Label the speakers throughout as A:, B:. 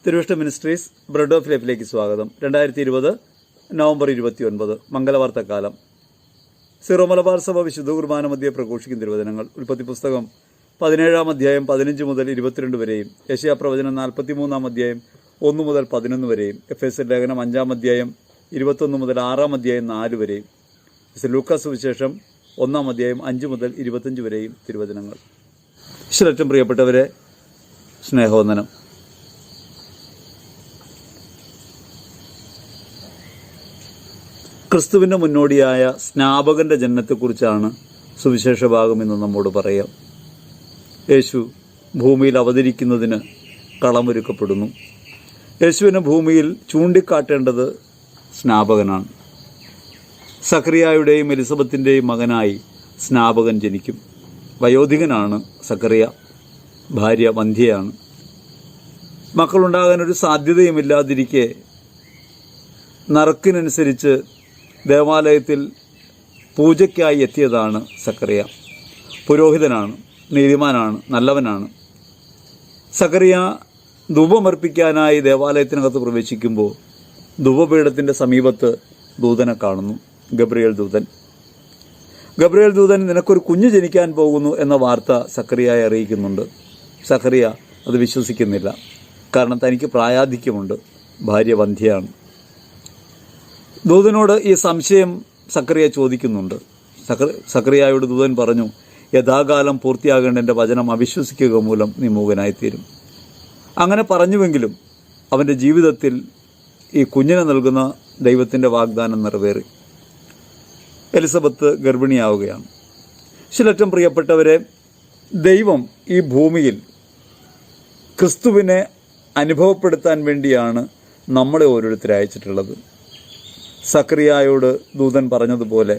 A: തിരുവിഷ്ട ministries bread of ലൈഫിലേക്ക് സ്വാഗതം. 2020 November 29 മംഗളവാർത്തക്കാലം. Syro Malabar സഭ വിശുദ്ധ കുർബാന മധ്യേ പ്രഘോഷിക്കുന്ന തിരുവചനങ്ങൾ. ഉൽപ്പത്തി പുസ്തകം 17-ാം അധ്യായം 15 മുതൽ 22 വരെയും, യെശയ്യാ പ്രവചനം 43-ാം അധ്യായം 1 മുതൽ 11 വരെയും, എഫേസ്യർ ലേഖനം 5-ാം അധ്യായം 21 മുതൽ 6-ാം അധ്യായം 4 വരെയും, ലൂക്കാസ് സുവിശേഷം 1-ാം അധ്യായം 5 മുതൽ 25 വരെയും തിരുവചനങ്ങൾ. ഈശ്വരറ്റം പ്രിയപ്പെട്ടവരെ, സ്നേഹവന്ദനം. ക്രിസ്തുവിൻ്റെ മുന്നോടിയായ സ്നാപകൻ്റെ ജനനത്തെക്കുറിച്ചാണ് സുവിശേഷ ഭാഗം ഇന്ന് നമ്മോട് പറയാം. യേശു ഭൂമിയിൽ അവതരിക്കുന്നതിന് കളമൊരുക്കപ്പെടുന്നു. യേശുവിനെ ഭൂമിയിൽ ചൂണ്ടിക്കാട്ടേണ്ടത് സ്നാപകനാണ്. സക്കറിയായുടെയും എലിസബത്തിൻ്റെയും മകനായി സ്നാപകൻ ജനിക്കും. വയോധികനാണ് സക്കറിയ, ഭാര്യ വന്ധ്യയാണ്. മക്കളുണ്ടാകാനൊരു സാധ്യതയുമില്ലാതിരിക്കെ നറുക്കിനനുസരിച്ച് ദേവാലയത്തിൽ പൂജയ്ക്കായി എത്തിയതാണ് സക്കറിയ. പുരോഹിതനാണ്, നീതിമാനാണ്, നല്ലവനാണ്. സക്കറിയ ധൂപമർപ്പിക്കാനായി ദേവാലയത്തിനകത്ത് പ്രവേശിക്കുമ്പോൾ ധൂപപീഠത്തിൻ്റെ സമീപത്ത് ദൂതനെ കാണുന്നു. ഗബ്രിയേൽ ദൂതൻ നിനക്കൊരു കുഞ്ഞ് ജനിക്കാൻ പോകുന്നു എന്ന വാർത്ത സക്കറിയയെ അറിയിക്കുന്നുണ്ട്. സക്കറിയ അത് വിശ്വസിക്കുന്നില്ല. കാരണം തനിക്ക് പ്രായാധിക്യമുണ്ട്, ഭാര്യ വന്ധ്യയാണ്. ദൂതനോട് ഈ സംശയം സക്കറിയ ചോദിക്കുന്നുണ്ട്. സക്കറിയായോട് ദൂതൻ പറഞ്ഞു, യഥാകാലം പൂർത്തിയാകേണ്ട എൻ്റെ വചനം അവിശ്വസിക്കുക മൂലം നീ മൂകനായിത്തീരും. അങ്ങനെ പറഞ്ഞുവെങ്കിലും അവൻ്റെ ജീവിതത്തിൽ ഈ കുഞ്ഞിനെ നൽകുന്ന ദൈവത്തിൻ്റെ വാഗ്ദാനം നിറവേറി. എലിസബത്ത് ഗർഭിണിയാവുകയാണ്. ശിലറ്റം പ്രിയപ്പെട്ടവരെ, ദൈവം ഈ ഭൂമിയിൽ ക്രിസ്തുവിനെ അനുഭവപ്പെടുത്താൻ വേണ്ടിയാണ് നമ്മളെ ഓരോരുത്തരെ അയച്ചിട്ടുള്ളത്. സക്കറിയായോട് ദൂതൻ പറഞ്ഞതുപോലെ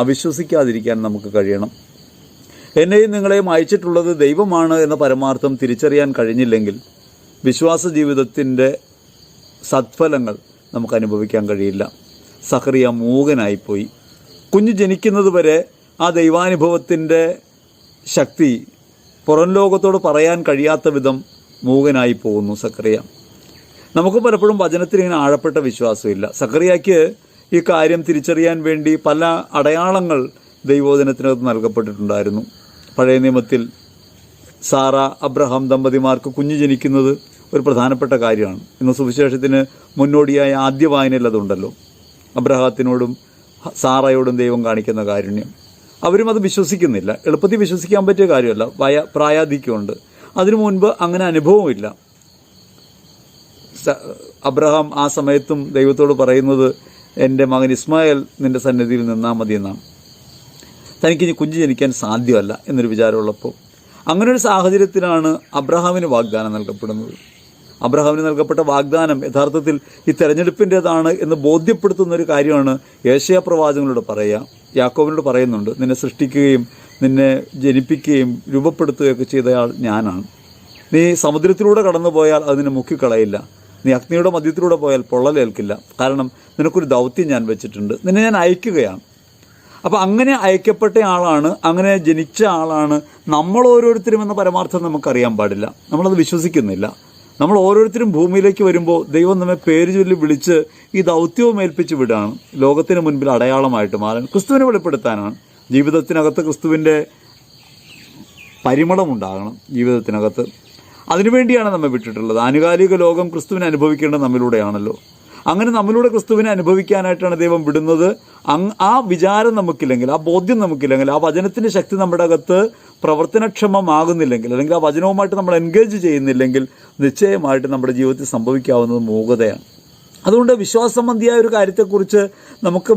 A: അവിശ്വസിക്കാതിരിക്കാൻ നമുക്ക് കഴിയണം. എന്നെയും നിങ്ങളെയും അയച്ചിട്ടുള്ളത് ദൈവമാണ് എന്ന പരമാർത്ഥം തിരിച്ചറിയാൻ കഴിഞ്ഞില്ലെങ്കിൽ വിശ്വാസ ജീവിതത്തിൻ്റെ സത്ഫലങ്ങൾ നമുക്ക് അനുഭവിക്കാൻ കഴിയില്ല. സക്കറിയ മൂകനായിപ്പോയി. കുഞ്ഞ് ജനിക്കുന്നത് വരെ ആ ദൈവാനുഭവത്തിൻ്റെ ശക്തി പുറം ലോകത്തോട് പറയാൻ കഴിയാത്ത വിധം മൂകനായി പോകുന്നു സക്കറിയ. നമുക്ക് പലപ്പോഴും വചനത്തിൽ ഇങ്ങനെ ആഴപ്പെട്ട വിശ്വാസമില്ല. സക്കറിയയ്ക്ക് ഈ കാര്യം തിരിച്ചറിയാൻ വേണ്ടി പല അടയാളങ്ങൾ ദൈവവചനത്തിനകത്ത് നൽകപ്പെട്ടിട്ടുണ്ടായിരുന്നു. പഴയ നിയമത്തിൽ സാറ അബ്രഹാം ദമ്പതിമാർക്ക് കുഞ്ഞ് ജനിക്കുന്നത് ഒരു പ്രധാനപ്പെട്ട കാര്യമാണ്. ഇന്ന് സുവിശേഷത്തിന് മുന്നോടിയായ ആദ്യ വായനയിൽ അതുണ്ടല്ലോ. അബ്രഹാത്തിനോടും സാറയോടും ദൈവം കാണിക്കുന്ന കാരുണ്യം. അവരും അത് വിശ്വസിക്കുന്നില്ല. എളുപ്പത്തിൽ വിശ്വസിക്കാൻ പറ്റിയ കാര്യമല്ല. പ്രായാധിക്യമുണ്ട്. അതിനു മുൻപ് അങ്ങനെ അനുഭവമില്ല. അബ്രഹാം ആ സമയത്തും ദൈവത്തോട് പറയുന്നത്, എൻ്റെ മകൻ ഇസ്മായേൽ നിൻ്റെ സന്നിധിയിൽ നിന്നാൽ മതി എന്നാണ്. തനിക്കിനി കുഞ്ഞ് ജനിക്കാൻ സാധ്യമല്ല എന്നൊരു വിചാരമുള്ളപ്പോൾ അങ്ങനൊരു സാഹചര്യത്തിലാണ് അബ്രഹാമിന് വാഗ്ദാനം നൽകപ്പെടുന്നത്. അബ്രഹാമിന് നൽകപ്പെട്ട വാഗ്ദാനം യഥാർത്ഥത്തിൽ ഈ തെരഞ്ഞെടുപ്പിൻ്റേതാണ് എന്ന് ബോധ്യപ്പെടുത്തുന്നൊരു കാര്യമാണ് യെശയ്യാ പ്രവാചകനോട് പറയുക. യാക്കോബിനോട് പറയുന്നുണ്ട്, നിന്നെ സൃഷ്ടിക്കുകയും നിന്നെ ജനിപ്പിക്കുകയും രൂപപ്പെടുത്തുകയൊക്കെ ചെയ്തയാൾ ഞാനാണ്. നീ സമുദ്രത്തിലൂടെ കടന്നു പോയാൽ അതിനെ മുക്കിക്കളയില്ല. നീ അഗ്നിയുടെ മധ്യത്തിലൂടെ പോയാൽ പൊള്ളലേൽക്കില്ല. കാരണം നിനക്കൊരു ദൗത്യം ഞാൻ വെച്ചിട്ടുണ്ട്, നിന്നെ ഞാൻ അയക്കുകയാണ്. അപ്പോൾ അങ്ങനെ അയക്കപ്പെട്ട ആളാണ്, അങ്ങനെ ജനിച്ച ആളാണ് നമ്മൾ ഓരോരുത്തരും എന്ന പരമാർത്ഥം നമുക്കറിയാൻ പാടില്ല. നമ്മളത് വിശ്വസിക്കുന്നില്ല. നമ്മൾ ഓരോരുത്തരും ഭൂമിയിലേക്ക് വരുമ്പോൾ ദൈവം നമ്മെ പേര് ചൊല്ലി വിളിച്ച് ഈ ദൗത്യവും ഏൽപ്പിച്ച് വിടുകയാണ്. ലോകത്തിന് മുൻപിൽ അടയാളമായിട്ട് മാറാൻ, ക്രിസ്തുവിനെ വെളിപ്പെടുത്താനാണ്. ജീവിതത്തിനകത്ത് ക്രിസ്തുവിൻ്റെ പരിമളമുണ്ടാകണം ജീവിതത്തിനകത്ത്. അതിനുവേണ്ടിയാണ് നമ്മെ വിട്ടിട്ടുള്ളത്. ആനുകാലിക ലോകം ക്രിസ്തുവിനെ അനുഭവിക്കേണ്ടത് നമ്മിലൂടെയാണല്ലോ. അങ്ങനെ നമ്മിലൂടെ ക്രിസ്തുവിനെ അനുഭവിക്കാനായിട്ടാണ് ദൈവം വിടുന്നത്. ആ വിചാരം നമുക്കില്ലെങ്കിൽ, ആ ബോധ്യം നമുക്കില്ലെങ്കിൽ, ആ വചനത്തിൻ്റെ ശക്തി നമ്മുടെ അകത്ത് പ്രവർത്തനക്ഷമമാകുന്നില്ലെങ്കിൽ, അല്ലെങ്കിൽ ആ വചനവുമായിട്ട് നമ്മൾ എൻഗേജ് ചെയ്യുന്നില്ലെങ്കിൽ നിശ്ചയമായിട്ട് നമ്മുടെ ജീവിതത്തിൽ സംഭവിക്കാവുന്നത് മൂകതയാണ്. അതുകൊണ്ട് വിശ്വാസസംബന്ധിയായ ഒരു കാര്യത്തെക്കുറിച്ച് നമുക്ക്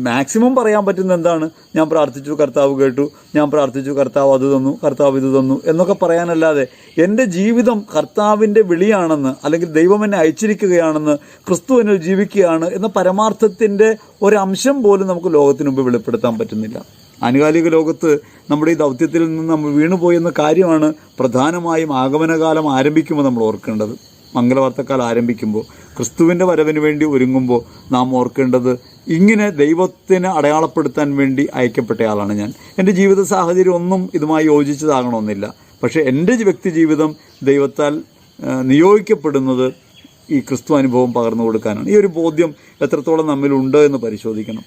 A: മാക്സിമം പറയാൻ പറ്റുന്ന എന്താണ്? ഞാൻ പ്രാർത്ഥിച്ചു, കർത്താവ് കേട്ടു. ഞാൻ പ്രാർത്ഥിച്ചു, കർത്താവ് അത് തന്നു, കർത്താവ് ഇത് തന്നു എന്നൊക്കെ പറയാനല്ലാതെ എൻ്റെ ജീവിതം കർത്താവിൻ്റെ വിളിയാണെന്ന്, അല്ലെങ്കിൽ ദൈവം എന്നെ അയച്ചിരിക്കുകയാണെന്ന്, ക്രിസ്തു എന്നിൽ ജീവിക്കുകയാണ് എന്ന പരമാർത്ഥത്തിൻ്റെ ഒരംശം പോലും നമുക്ക് ലോകത്തിന് മുമ്പ് വെളിപ്പെടുത്താൻ പറ്റുന്നില്ല. ആനുകാലിക ലോകത്ത് നമ്മുടെ ഈ ദൗത്യത്തിൽ നിന്ന് നമ്മൾ വീണുപോയെന്ന കാര്യമാണ് പ്രധാനമായും ആഗമനകാലം ആരംഭിക്കുമ്പോൾ നമ്മൾ ഓർക്കേണ്ടത്. മംഗളവാർത്തക്കാലം ആരംഭിക്കുമ്പോൾ, ക്രിസ്തുവിൻ്റെ വരവിന് വേണ്ടി ഒരുങ്ങുമ്പോൾ നാം ഓർക്കേണ്ടത്, ഇങ്ങനെ ദൈവത്തിന് അടയാളപ്പെടുത്താൻ വേണ്ടി അയക്കപ്പെട്ടയാളാണ് ഞാൻ. എൻ്റെ ജീവിത സാഹചര്യം ഒന്നും ഇതുമായി യോജിച്ചതാകണമെന്നില്ല. പക്ഷേ എൻ്റെ വ്യക്തി ജീവിതം ദൈവത്താൽ നിയോഗിക്കപ്പെടുന്നത് ഈ ക്രിസ്തു അനുഭവം പകർന്നു കൊടുക്കാനാണ്. ഈ ഒരു ബോധ്യം എത്രത്തോളം നമ്മിലുണ്ട് എന്ന് പരിശോധിക്കണം.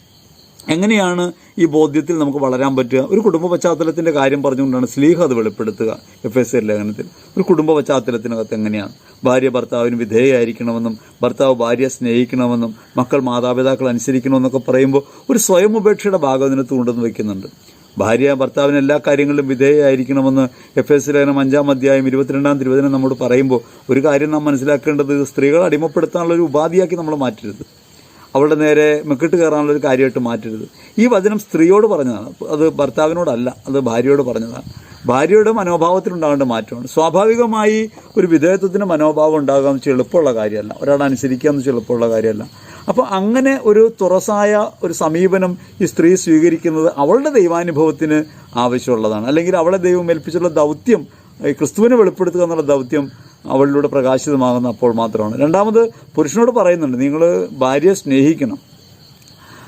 A: എങ്ങനെയാണ് ഈ ബോധ്യത്തിൽ നമുക്ക് വളരാൻ പറ്റുക? ഒരു കുടുംബ പശ്ചാത്തലത്തിൻ്റെ കാര്യം പറഞ്ഞുകൊണ്ടാണ് ശ്ലീഹ അത് വെളിപ്പെടുത്തുക. എഫേസ്യർ ലേഖനത്തിൽ ഒരു കുടുംബ പശ്ചാത്തലത്തിനകത്ത് എങ്ങനെയാണ് ഭാര്യ ഭർത്താവിന് വിധേയമായിരിക്കണമെന്നും ഭർത്താവ് ഭാര്യയെ സ്നേഹിക്കണമെന്നും മക്കൾ മാതാപിതാക്കൾ അനുസരിക്കണമെന്നൊക്കെ പറയുമ്പോൾ ഒരു സ്വയം ഉപേക്ഷയുടെ ഭാഗം അതിനകത്ത് കൊണ്ടുവന്ന് വയ്ക്കുന്നുണ്ട്. ഭാര്യ ഭർത്താവിന് എല്ലാ കാര്യങ്ങളിലും വിധേയമായിരിക്കണമെന്ന് എഫേസ്യർ ലേഖനം 5-ാം അധ്യായം 22-ാം തിരുവചനം നമ്മോട് പറയുമ്പോൾ ഒരു കാര്യം നാം മനസ്സിലാക്കേണ്ടത് സ്ത്രീകളെ അടിമപ്പെടുത്താനുള്ളൊരു ഉപാധിയാക്കി നമ്മൾ മാറ്റരുത്. അവളുടെ നേരെ മെക്കിട്ട് കയറാനുള്ളൊരു കാര്യമായിട്ട് മാറ്റരുത്. ഈ വചനം സ്ത്രീയോട് പറഞ്ഞതാണ്, അത് ഭർത്താവിനോടല്ല, അത് ഭാര്യയോട് പറഞ്ഞതാണ്. ഭാര്യയുടെ മനോഭാവത്തിലുണ്ടാകേണ്ട മാറ്റമാണ്. സ്വാഭാവികമായി ഒരു വിധേയത്വത്തിന് മനോഭാവം ഉണ്ടാകുക എന്ന് വെച്ചാൽ എളുപ്പമുള്ള കാര്യമല്ല, ഒരാളെ അനുസരിക്കുക എന്ന് വെച്ചാൽ എളുപ്പമുള്ള കാര്യമല്ല. അപ്പോൾ അങ്ങനെ ഒരു തുറസായ ഒരു സമീപനം ഈ സ്ത്രീ സ്വീകരിക്കുന്നത് അവളുടെ ദൈവാനുഭവത്തിന് ആവശ്യമുള്ളതാണ്. അല്ലെങ്കിൽ അവളെ ദൈവം ഏൽപ്പിച്ചുള്ള ദൗത്യം, ഈ ക്രിസ്തുവിനെ വെളിപ്പെടുത്തുക എന്നുള്ള ദൗത്യം അവളിലൂടെ പ്രകാശിതമാകുന്ന അപ്പോൾ മാത്രമാണ്. രണ്ടാമത് പുരുഷനോട് പറയുന്നുണ്ട്, നിങ്ങൾ ഭാര്യയെ സ്നേഹിക്കണം.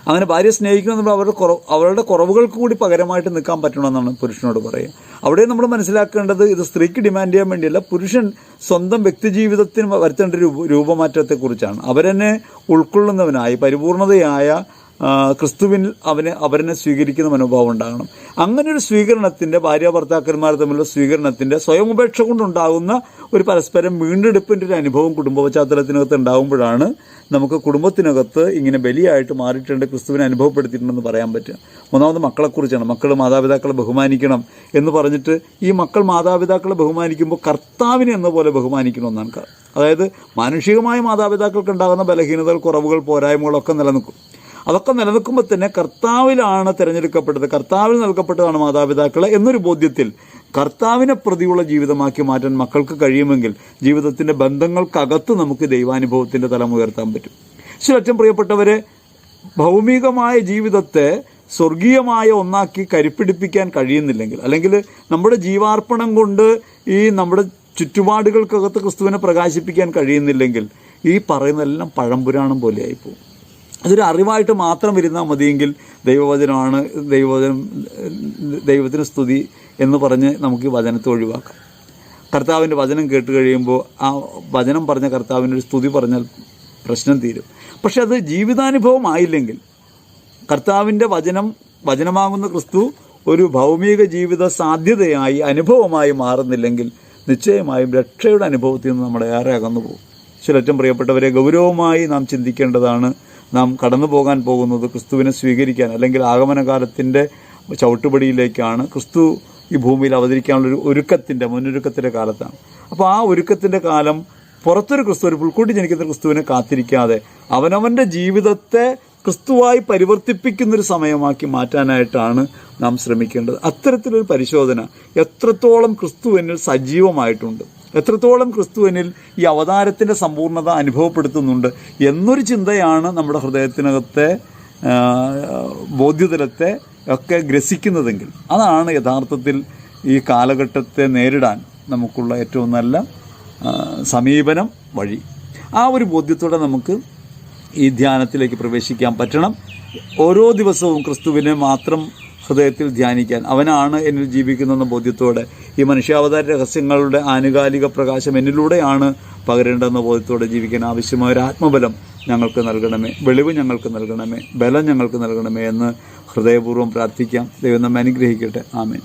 A: അങ്ങനെ ഭാര്യയെ സ്നേഹിക്കണം എന്നുള്ളത് അവരുടെ കുറവുകൾക്ക് കൂടി പകരമായിട്ട് നിൽക്കാൻ പറ്റണമെന്നാണ് പുരുഷനോട് പറയുക. അവിടെ നമ്മൾ മനസ്സിലാക്കേണ്ടത് ഇത് സ്ത്രീക്ക് ഡിമാൻഡ് ചെയ്യാൻ വേണ്ടിയല്ല, പുരുഷൻ സ്വന്തം വ്യക്തിജീവിതത്തിന് വരുത്തേണ്ട രൂപമാറ്റത്തെക്കുറിച്ചാണ്. അവരെന്നെ ഉൾക്കൊള്ളുന്നവനായി പരിപൂർണതയായ ക്രിസ്തുവിൽ അവരെ സ്വീകരിക്കുന്ന മനോഭാവം ഉണ്ടാകണം. അങ്ങനെ ഒരു സ്വീകരണത്തിൻ്റെ, ഭാര്യ ഭർത്താക്കന്മാർ തമ്മിലുള്ള സ്വീകരണത്തിൻ്റെ സ്വയം ഉപേക്ഷ കൊണ്ടുണ്ടാകുന്ന ഒരു പരസ്പരം വീണ്ടെടുപ്പിൻ്റെ ഒരു അനുഭവം കുടുംബ പശ്ചാത്തലത്തിനകത്ത് ഉണ്ടാകുമ്പോഴാണ് നമുക്ക് കുടുംബത്തിനകത്ത് ഇങ്ങനെ ബലിയായിട്ട് മാറിയിട്ടുണ്ട്, ക്രിസ്തുവിനെ അനുഭവപ്പെടുത്തിയിട്ടുണ്ടെന്ന് പറയാൻ പറ്റുക. മൂന്നാമത് മക്കളെക്കുറിച്ചാണ്. മക്കൾ മാതാപിതാക്കളെ ബഹുമാനിക്കണം എന്ന് പറഞ്ഞിട്ട് ഈ മക്കൾ മാതാപിതാക്കളെ ബഹുമാനിക്കുമ്പോൾ കർത്താവിനെ എന്ന പോലെ ബഹുമാനിക്കണമെന്നാണ്. അതായത് മാനുഷികമായ മാതാപിതാക്കൾക്ക് ഉണ്ടാകുന്ന ബലഹീനതകൾ, കുറവുകൾ, പോരായ്മകളൊക്കെ നിലനിൽക്കും. അതൊക്കെ നിലനിൽക്കുമ്പോൾ തന്നെ കർത്താവിലാണ് തിരഞ്ഞെടുക്കപ്പെട്ടത്, കർത്താവിൽ നൽകപ്പെട്ടതാണ് മാതാപിതാക്കളെ എന്നൊരു ബോധ്യത്തിൽ കർത്താവിനെ പ്രതിയുള്ള ജീവിതമാക്കി മാറ്റാൻ മക്കൾക്ക് കഴിയുമെങ്കിൽ ജീവിതത്തിൻ്റെ ബന്ധങ്ങൾക്കകത്ത് നമുക്ക് ദൈവാനുഭവത്തിൻ്റെ തലം ഉയർത്താൻ പറ്റും. ഏറ്റവും പ്രിയപ്പെട്ടവരെ, ഭൗമികമായ ജീവിതത്തെ സ്വർഗീയമായ ഒന്നാക്കി കരുപ്പിടിപ്പിക്കാൻ കഴിയുന്നില്ലെങ്കിൽ, അല്ലെങ്കിൽ നമ്മുടെ ജീവാർപ്പണം കൊണ്ട് ഈ നമ്മുടെ ചുറ്റുപാടുകൾക്കകത്ത് ക്രിസ്തുവിനെ പ്രകാശിപ്പിക്കാൻ കഴിയുന്നില്ലെങ്കിൽ ഈ പറയുന്നതെല്ലാം പഴംപുരാണം പോലെയായിപ്പോവും. അതൊരു അറിവായിട്ട് മാത്രം ഇരുന്നാൽ മതിയെങ്കിൽ ദൈവവചനമാണ്, ദൈവത്തിന് സ്തുതി എന്ന് പറഞ്ഞ് നമുക്ക് ഈ വചനത്തെ ഒഴിവാക്കാം. കർത്താവിൻ്റെ വചനം കേട്ട് കഴിയുമ്പോൾ ആ വചനം പറഞ്ഞ കർത്താവിൻ്റെ സ്തുതി പറഞ്ഞാൽ പ്രശ്നം തീരും. പക്ഷെ അത് ജീവിതാനുഭവം ആയില്ലെങ്കിൽ, കർത്താവിൻ്റെ വചനമാകുന്ന ക്രിസ്തു ഒരു ഭൗമിക ജീവിത സാധ്യതയായി അനുഭവമായി മാറുന്നില്ലെങ്കിൽ നിശ്ചയമായും രക്ഷയുടെ അനുഭവത്തിൽ നിന്ന് നമ്മുടെ ഏറെ അകന്നു പോകും. ഏറ്റവും പ്രിയപ്പെട്ടവരെ, ഗൗരവമായി നാം ചിന്തിക്കേണ്ടതാണ്. നാം കടന്നു പോകാൻ പോകുന്നത് ക്രിസ്തുവിനെ സ്വീകരിക്കാൻ, അല്ലെങ്കിൽ ആഗമനകാലത്തിൻ്റെ ചവിട്ടുപടിയിലേക്കാണ്. ക്രിസ്തു ഈ ഭൂമിയിൽ അവതരിക്കാനുള്ളൊരു മുന്നൊരുക്കത്തിൻ്റെ കാലത്താണ്. അപ്പോൾ ആ ഒരുക്കത്തിൻ്റെ കാലം പുറത്തൊരു ക്രിസ്തു, ഒരു പുൽക്കൂട്ടി ജനിക്കുന്ന ക്രിസ്തുവിനെ കാത്തിരിക്കാതെ അവനവൻ്റെ ജീവിതത്തെ ക്രിസ്തുവായി പരിവർത്തിപ്പിക്കുന്നൊരു സമയമാക്കി മാറ്റാനായിട്ടാണ് നാം ശ്രമിക്കേണ്ടത്. അത്തരത്തിലൊരു പരിശോധന, എത്രത്തോളം ക്രിസ്തു എന്നിൽ സജീവമായിട്ടുണ്ട്, എത്രത്തോളം ക്രിസ്തുവിനിൽ ഈ അവതാരത്തിൻ്റെ സമ്പൂർണ്ണത അനുഭവപ്പെടുത്തുന്നുണ്ട് എന്നൊരു ചിന്തയാണ് നമ്മുടെ ഹൃദയത്തിനകത്തെ ബോധ്യതലത്തെ ഒക്കെ ഗ്രസിക്കുന്നതെങ്കിൽ അതാണ് യഥാർത്ഥത്തിൽ ഈ കാലഘട്ടത്തെ നേരിടാൻ നമുക്കുള്ള ഏറ്റവും നല്ല സമീപനം വഴി. ആ ഒരു ബോധ്യത്തോടെ നമുക്ക് ഈ ധ്യാനത്തിലേക്ക് പ്രവേശിക്കാൻ പറ്റണം. ഓരോ ദിവസവും ക്രിസ്തുവിനെ മാത്രം ഹൃദയത്തിൽ ധ്യാനിക്കാൻ, അവനാണ് എന്നിൽ ജീവിക്കുന്നതെന്ന ബോധ്യത്തോടെ ഈ മനുഷ്യാവതാര രഹസ്യങ്ങളുടെ ആനുകാലിക പ്രകാശം എന്നിലൂടെയാണ് പകരേണ്ടതെന്ന ബോധ്യത്തോടെ ജീവിക്കാൻ ആവശ്യമായ ഒരു ആത്മബലം ഞങ്ങൾക്ക് നൽകണമേ, വെളിവ് ഞങ്ങൾക്ക് നൽകണമേ, ബലം ഞങ്ങൾക്ക് നൽകണമേ എന്ന് ഹൃദയപൂർവ്വം പ്രാർത്ഥിക്കാം. ദൈവം നമ്മെ അനുഗ്രഹിക്കട്ടെ. ആമേൻ.